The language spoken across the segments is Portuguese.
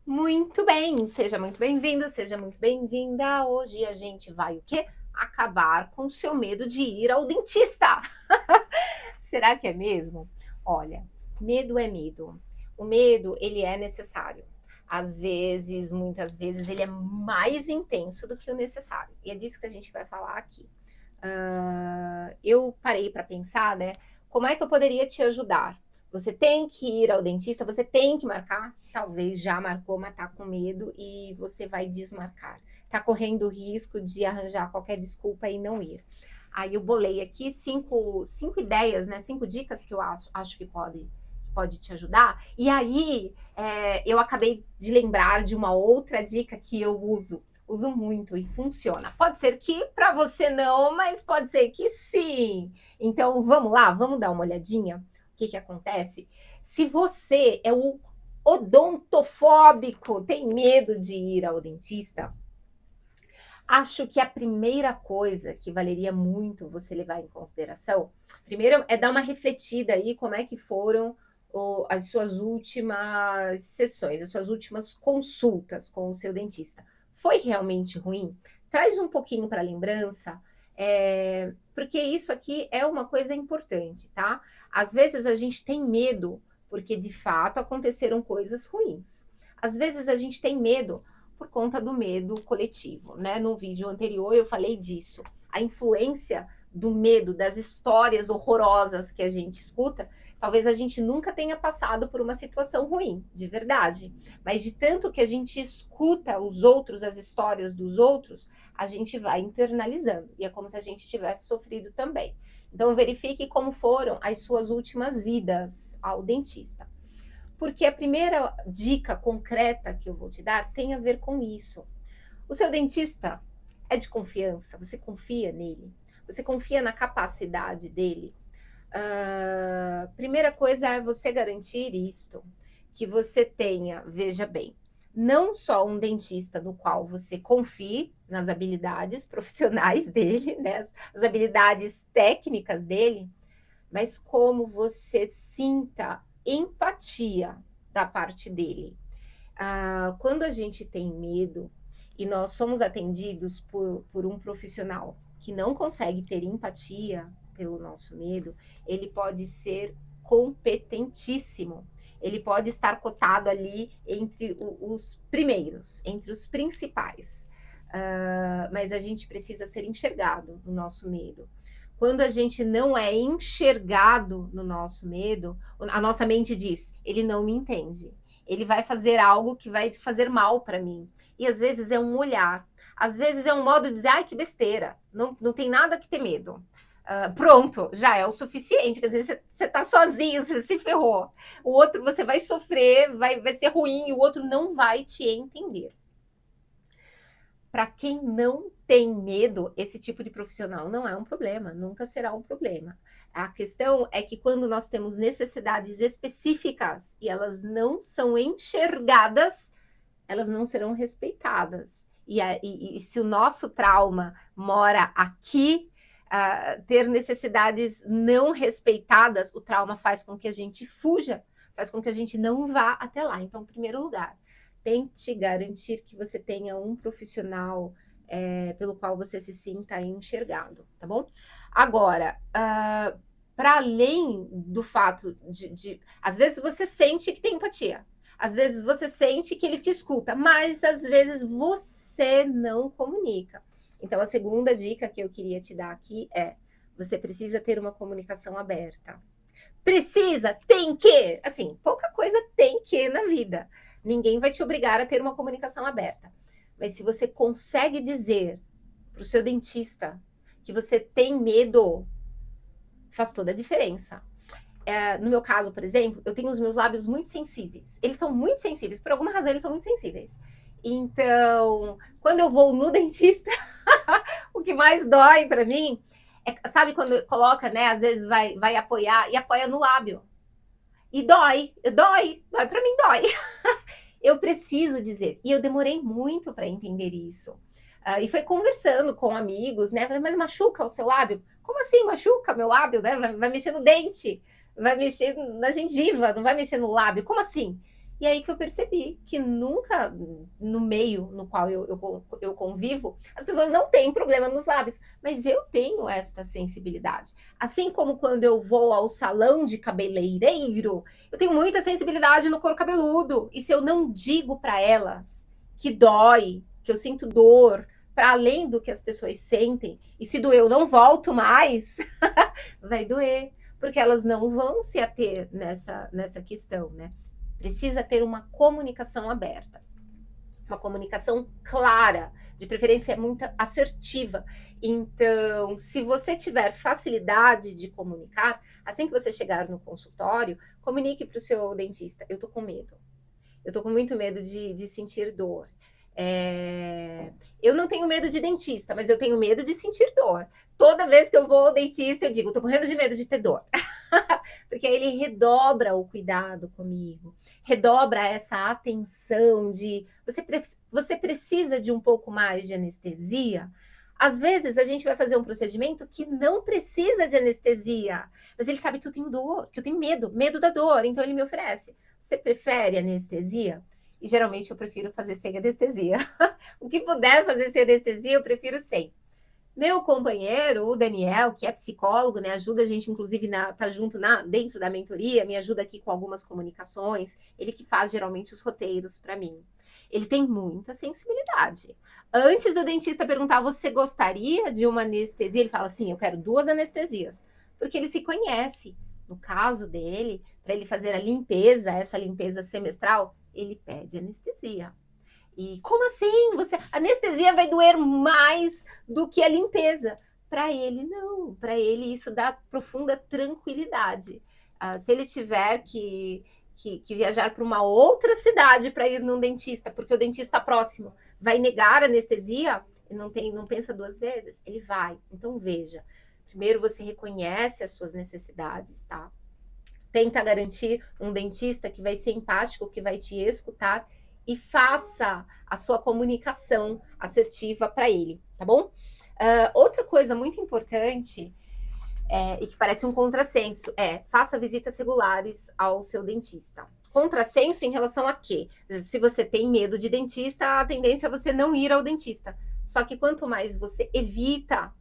Muito bem, seja muito bem-vindo, seja muito bem-vinda. Hoje a gente vai o quê? Acabar com o seu medo de ir ao dentista. Será que é mesmo? Olha, medo é medo. O medo, ele é necessário. Às vezes, muitas vezes, ele é mais intenso do que o necessário. E é disso que a gente vai falar aqui. Eu parei para pensar, né? Como é que eu poderia te ajudar? Você tem que ir ao dentista, você tem que marcar. Talvez já marcou, mas tá com medo e você vai desmarcar. Tá correndo o risco de arranjar qualquer desculpa e não ir. Aí eu bolei aqui cinco ideias, né? 5 dicas que eu acho que pode te ajudar. E aí eu acabei de lembrar de uma outra dica que eu uso muito e funciona. Pode ser que para você não, mas pode ser que sim. Então vamos lá, vamos dar uma olhadinha. O que acontece? Se você é o odontofóbico, tem medo de ir ao dentista, acho que a primeira coisa que valeria muito você levar em consideração, primeiro é dar uma refletida aí como é que foram as suas últimas sessões, as suas últimas consultas com o seu dentista. Foi realmente ruim? Traz um pouquinho para a lembrança, porque isso aqui é uma coisa importante, tá? Às vezes a gente tem medo porque de fato aconteceram coisas ruins. Às vezes a gente tem medo por conta do medo coletivo, né? No vídeo anterior eu falei disso. A influência do medo, das histórias horrorosas que a gente escuta, talvez a gente nunca tenha passado por uma situação ruim, de verdade. Mas de tanto que a gente escuta os outros, as histórias dos outros, a gente vai internalizando. E é como se a gente tivesse sofrido também. Então verifique como foram as suas últimas idas ao dentista. Porque a primeira dica concreta que eu vou te dar tem a ver com isso. O seu dentista é de confiança? Você confia nele? Você confia na capacidade dele? Primeira coisa é você garantir isto, que você tenha, veja bem, não só um dentista no qual você confie nas habilidades profissionais dele, né, as habilidades técnicas dele, mas como você sinta empatia da parte dele. Quando a gente tem medo e nós somos atendidos por um profissional que não consegue ter empatia pelo nosso medo, ele pode ser competentíssimo. Ele pode estar cotado ali entre os primeiros, entre os principais. Mas a gente precisa ser enxergado no nosso medo. Quando a gente não é enxergado no nosso medo, a nossa mente diz: ele não me entende, ele vai fazer algo que vai fazer mal para mim. E às vezes é um olhar, às vezes é um modo de dizer: ai, que besteira, não tem nada que ter medo. Pronto, já é o suficiente. Quer dizer, você está sozinho, você se ferrou. O outro você vai sofrer, vai ser ruim, e o outro não vai te entender. Para quem não tem medo, esse tipo de profissional não é um problema, nunca será um problema. A questão é que quando nós temos necessidades específicas e elas não são enxergadas, elas não serão respeitadas. E se o nosso trauma mora aqui, ter necessidades não respeitadas, o trauma faz com que a gente fuja, faz com que a gente não vá até lá. Então, em primeiro lugar, tente garantir que você tenha um profissional pelo qual você se sinta enxergado, tá bom? Agora, para além do fato às vezes você sente que tem empatia, às vezes você sente que ele te escuta, mas às vezes você não comunica. Então, a segunda dica que eu queria te dar aqui é: você precisa ter uma comunicação aberta. Precisa, tem que, assim, pouca coisa tem que na vida. Ninguém vai te obrigar a ter uma comunicação aberta. Mas se você consegue dizer para o seu dentista que você tem medo, faz toda a diferença. No meu caso, por exemplo, eu tenho os meus lábios muito sensíveis. Eles são muito sensíveis, por alguma razão eles são muito sensíveis. Então, quando eu vou no dentista, o que mais dói para mim sabe quando coloca, né? Às vezes vai apoiar e apoia no lábio. E dói para mim dói. Eu preciso dizer, e eu demorei muito para entender isso. E foi conversando com amigos, né? Mas machuca o seu lábio? Como assim machuca meu lábio, né? Vai mexer no dente, vai mexer na gengiva, não vai mexer no lábio? Como assim? E aí que eu percebi que nunca, no meio no qual eu convivo, as pessoas não têm problema nos lábios, mas eu tenho esta sensibilidade. Assim como quando eu vou ao salão de cabeleireiro, eu tenho muita sensibilidade no couro cabeludo. E se eu não digo para elas que dói, que eu sinto dor, para além do que as pessoas sentem, e se doer eu não volto mais, vai doer, porque elas não vão se ater nessa questão, né? Precisa ter uma comunicação aberta, uma comunicação clara, de preferência muito assertiva. Então, se você tiver facilidade de comunicar, assim que você chegar no consultório, comunique para o seu dentista: eu tô com medo, eu tô com muito medo de sentir dor. Eu não tenho medo de dentista, mas eu tenho medo de sentir dor. Toda vez que eu vou ao dentista, eu digo: tô morrendo de medo de ter dor. Porque aí ele redobra o cuidado comigo, redobra essa atenção de você precisa de um pouco mais de anestesia. Às vezes a gente vai fazer um procedimento que não precisa de anestesia, mas ele sabe que eu tenho dor, que eu tenho medo da dor, então ele me oferece. Você prefere anestesia? E geralmente eu prefiro fazer sem anestesia. O que puder fazer sem anestesia, eu prefiro sem. Meu companheiro, o Daniel, que é psicólogo, né, ajuda a gente, inclusive, tá junto dentro da mentoria, me ajuda aqui com algumas comunicações. Ele que faz geralmente os roteiros para mim. Ele tem muita sensibilidade. Antes do dentista perguntar: você gostaria de uma anestesia? Ele fala assim: eu quero 2 anestesias, porque ele se conhece. No caso dele, para ele fazer a limpeza, essa limpeza semestral, ele pede anestesia. E como assim? A anestesia vai doer mais do que a limpeza? Para ele, não. Para ele, isso dá profunda tranquilidade. Se ele tiver que viajar para uma outra cidade para ir num dentista, porque o dentista próximo vai negar a anestesia, não pensa 2 vezes, ele vai. Então, veja. Primeiro, você reconhece as suas necessidades, tá? Tenta garantir um dentista que vai ser empático, que vai te escutar, e faça a sua comunicação assertiva para ele, tá bom? Outra coisa muito importante e que parece um contrassenso faça visitas regulares ao seu dentista. Contrassenso em relação a quê? Se você tem medo de dentista, a tendência é você não ir ao dentista. Só que quanto mais você evita,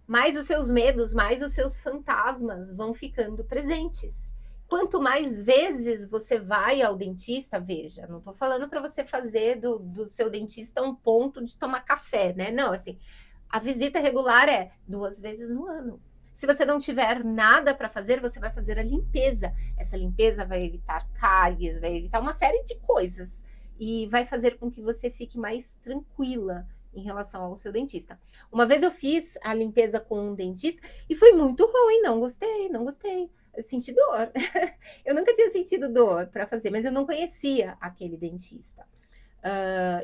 mais os seus medos, mais os seus fantasmas vão ficando presentes. Quanto mais vezes você vai ao dentista, veja, não estou falando para você fazer do seu dentista um ponto de tomar café, né? Não, assim, a visita regular é 2 vezes no ano. Se você não tiver nada para fazer, você vai fazer a limpeza. Essa limpeza vai evitar cáries, vai evitar uma série de coisas e vai fazer com que você fique mais tranquila em relação ao seu dentista. Uma vez eu fiz a limpeza com um dentista e foi muito ruim, não gostei, não gostei. Eu senti dor. Eu nunca tinha sentido dor para fazer, mas eu não conhecia aquele dentista.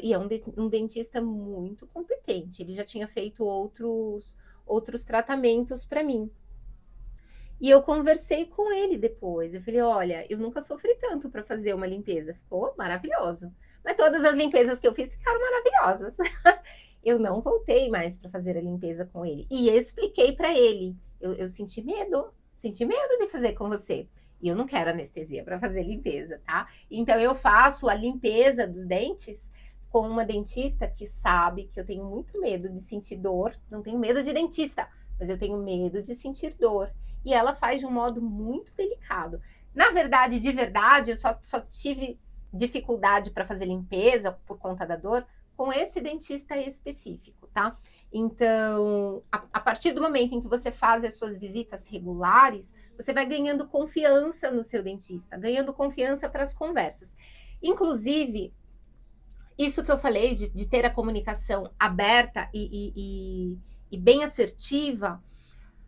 E é um dentista muito competente. Ele já tinha feito outros tratamentos para mim. E eu conversei com ele depois. Eu falei: olha, eu nunca sofri tanto para fazer uma limpeza. Ficou maravilhoso. Mas todas as limpezas que eu fiz ficaram maravilhosas. Eu não voltei mais para fazer a limpeza com ele. E expliquei para ele. Eu senti medo de fazer com você. E eu não quero anestesia para fazer limpeza, tá? Então eu faço a limpeza dos dentes com uma dentista que sabe que eu tenho muito medo de sentir dor. Não tenho medo de dentista, mas eu tenho medo de sentir dor. E ela faz de um modo muito delicado. Na verdade, de verdade, eu só tive dificuldade para fazer limpeza por conta da dor com esse dentista específico, tá? Então, a partir do momento em que você faz as suas visitas regulares, você vai ganhando confiança no seu dentista, ganhando confiança para as conversas. Inclusive, isso que eu falei de ter a comunicação aberta e bem assertiva,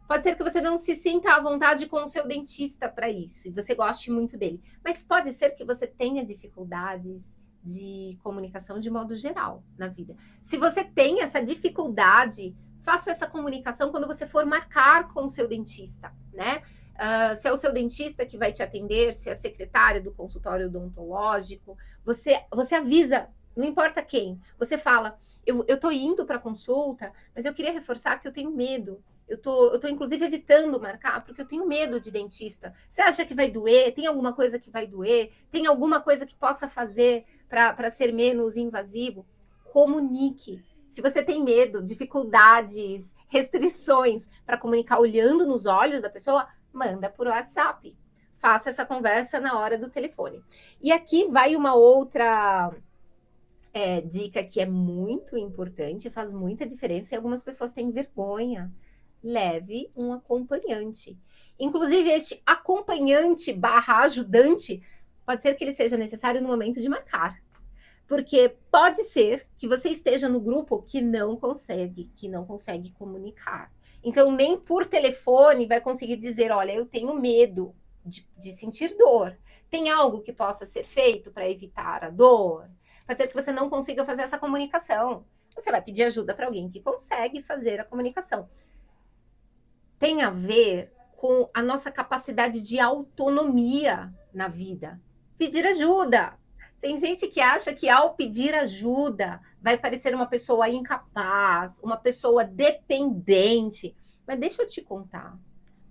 pode ser que você não se sinta à vontade com o seu dentista para isso, e você goste muito dele. Mas pode ser que você tenha dificuldades de comunicação de modo geral na vida. Se você tem essa dificuldade, faça essa comunicação quando você for marcar com o seu dentista, né? Se é o seu dentista que vai te atender, se é a secretária do consultório odontológico, você avisa, não importa quem, você fala: eu tô indo para consulta, mas eu queria reforçar que eu tenho medo Eu tô inclusive evitando marcar porque eu tenho medo de dentista. Você acha que vai doer? Tem alguma coisa que vai doer? Tem alguma coisa que possa fazer para ser menos invasivo? Comunique. Se você tem medo, dificuldades, restrições para comunicar olhando nos olhos da pessoa, manda por WhatsApp. Faça essa conversa na hora do telefone. E aqui vai uma outra dica que é muito importante, faz muita diferença e algumas pessoas têm vergonha. Leve um acompanhante. Inclusive, este acompanhante barra ajudante, pode ser que ele seja necessário no momento de marcar. Porque pode ser que você esteja no grupo que não consegue comunicar. Então, nem por telefone vai conseguir dizer, olha, eu tenho medo de sentir dor. Tem algo que possa ser feito para evitar a dor? Pode ser que você não consiga fazer essa comunicação. Você vai pedir ajuda para alguém que consegue fazer a comunicação. Tem a ver com a nossa capacidade de autonomia na vida. Pedir ajuda. Tem gente que acha que ao pedir ajuda vai parecer uma pessoa incapaz, uma pessoa dependente. Mas deixa eu te contar,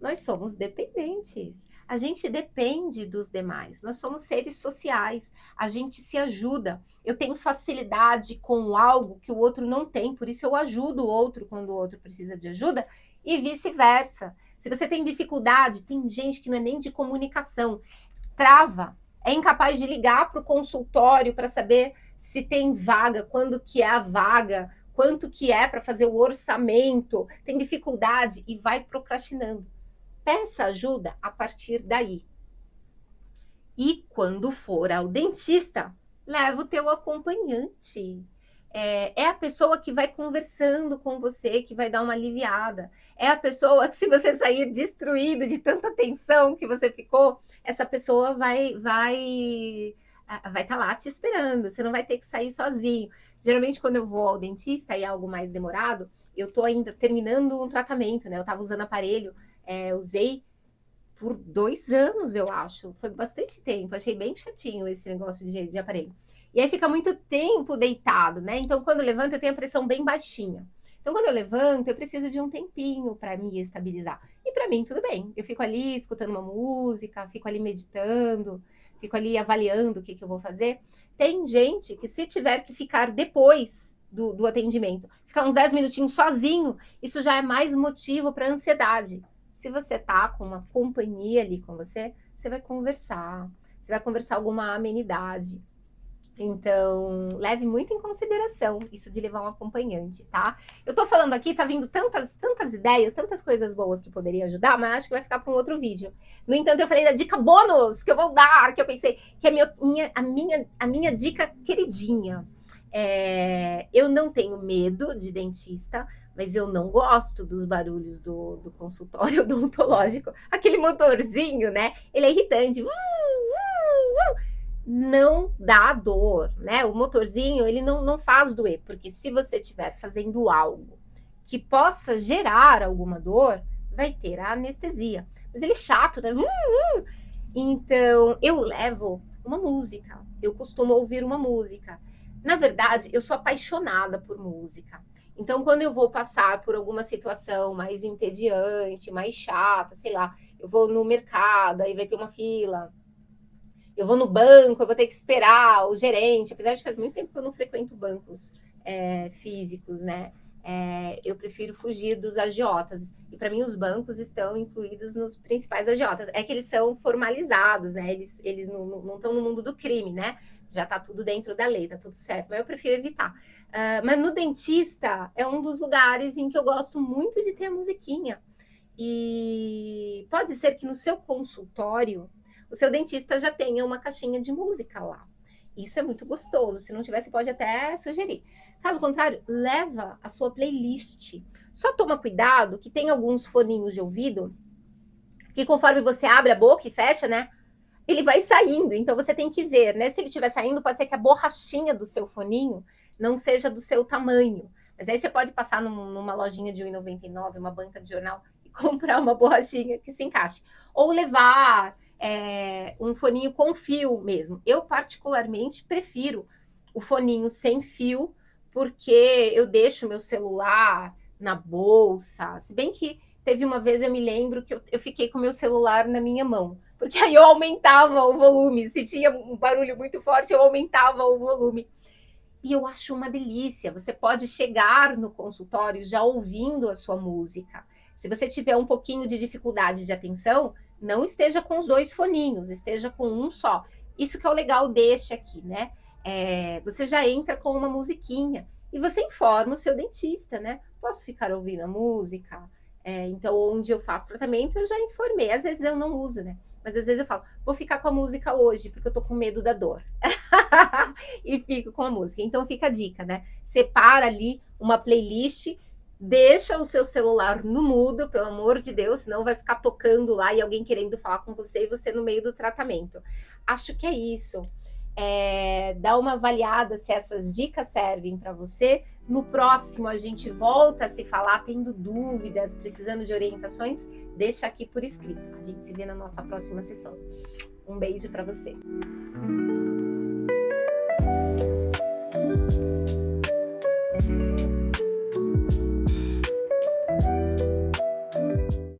nós somos dependentes. A gente depende dos demais. Nós somos seres sociais. A gente se ajuda. Eu tenho facilidade com algo que o outro não tem, por isso eu ajudo o outro quando o outro precisa de ajuda e vice-versa. Se você tem dificuldade, tem gente que não é nem de comunicação, trava, é incapaz de ligar para o consultório para saber se tem vaga, quando que é a vaga, quanto que é para fazer o orçamento, tem dificuldade e vai procrastinando. Peça ajuda a partir daí. E quando for ao dentista, leva o teu acompanhante. É a pessoa que vai conversando com você, que vai dar uma aliviada. É a pessoa que, se você sair destruído de tanta tensão que você ficou, essa pessoa vai estar lá te esperando. Você não vai ter que sair sozinho. Geralmente, quando eu vou ao dentista e é algo mais demorado, eu estou ainda terminando um tratamento, né? Eu estava usando aparelho, usei por 2 anos, eu acho. Foi bastante tempo. Achei bem chatinho esse negócio de aparelho. E aí fica muito tempo deitado, né? Então, quando eu levanto, eu tenho a pressão bem baixinha. Então, quando eu levanto, eu preciso de um tempinho para me estabilizar. E para mim, tudo bem. Eu fico ali escutando uma música, fico ali meditando, fico ali avaliando o que eu vou fazer. Tem gente que, se tiver que ficar depois do atendimento, ficar uns 10 minutinhos sozinho, isso já é mais motivo para ansiedade. Se você tá com uma companhia ali com você, você vai conversar alguma amenidade. Então, leve muito em consideração isso de levar um acompanhante, tá? Eu tô falando aqui, tá vindo tantas ideias, tantas coisas boas que poderiam ajudar, mas acho que vai ficar para um outro vídeo. No entanto, eu falei da dica bônus que eu vou dar, que eu pensei que é a minha dica queridinha. Eu não tenho medo de dentista, mas eu não gosto dos barulhos do consultório odontológico. Aquele motorzinho, né? Ele é irritante. Não dá dor, né? O motorzinho, ele não faz doer, porque se você estiver fazendo algo que possa gerar alguma dor, vai ter a anestesia. Mas ele é chato, né? Então, eu levo uma música. Eu costumo ouvir uma música. Na verdade, eu sou apaixonada por música. Então, quando eu vou passar por alguma situação mais entediante, mais chata, sei lá, eu vou no mercado, aí vai ter uma fila. Eu vou no banco, eu vou ter que esperar o gerente, apesar de faz muito tempo que eu não frequento bancos físicos, né? Eu prefiro fugir dos agiotas. E para mim, os bancos estão incluídos nos principais agiotas. É que eles são formalizados, né? Eles não estão no mundo do crime, né? Já está tudo dentro da lei, está tudo certo. Mas eu prefiro evitar. Mas no dentista é um dos lugares em que eu gosto muito de ter a musiquinha. E pode ser que no seu consultório o seu dentista já tenha uma caixinha de música lá. Isso é muito gostoso. Se não tiver, você pode até sugerir. Caso contrário, leva a sua playlist. Só toma cuidado que tem alguns foninhos de ouvido que, conforme você abre a boca e fecha, né? Ele vai saindo. Então você tem que ver, né? Se ele estiver saindo, pode ser que a borrachinha do seu foninho não seja do seu tamanho. Mas aí você pode passar numa lojinha de R$1,99, uma banca de jornal, e comprar uma borrachinha que se encaixe. Ou levar um foninho com fio mesmo. Eu, particularmente, prefiro o foninho sem fio, porque eu deixo meu celular na bolsa, se bem que teve uma vez, eu me lembro que eu fiquei com o meu celular na minha mão, porque aí eu aumentava o volume, se tinha um barulho muito forte, eu aumentava o volume. E eu acho uma delícia, você pode chegar no consultório já ouvindo a sua música. Se você tiver um pouquinho de dificuldade de atenção, não esteja com os 2 foninhos, esteja com um só. Isso que é o legal deste aqui, né? Você já entra com uma musiquinha e você informa o seu dentista, né? Posso ficar ouvindo a música? Então, onde eu faço tratamento, eu já informei. Às vezes eu não uso, né? Mas às vezes eu falo, vou ficar com a música hoje, porque eu tô com medo da dor. E fico com a música. Então fica a dica, né? Separa ali uma playlist, deixa o seu celular no mudo, pelo amor de Deus, senão vai ficar tocando lá e alguém querendo falar com você e você no meio do tratamento. Acho que é isso. Dá uma avaliada se essas dicas servem para você. No próximo a gente volta a se falar, tendo dúvidas, precisando de orientações, deixa aqui por escrito. A gente se vê na nossa próxima sessão. Um beijo para você.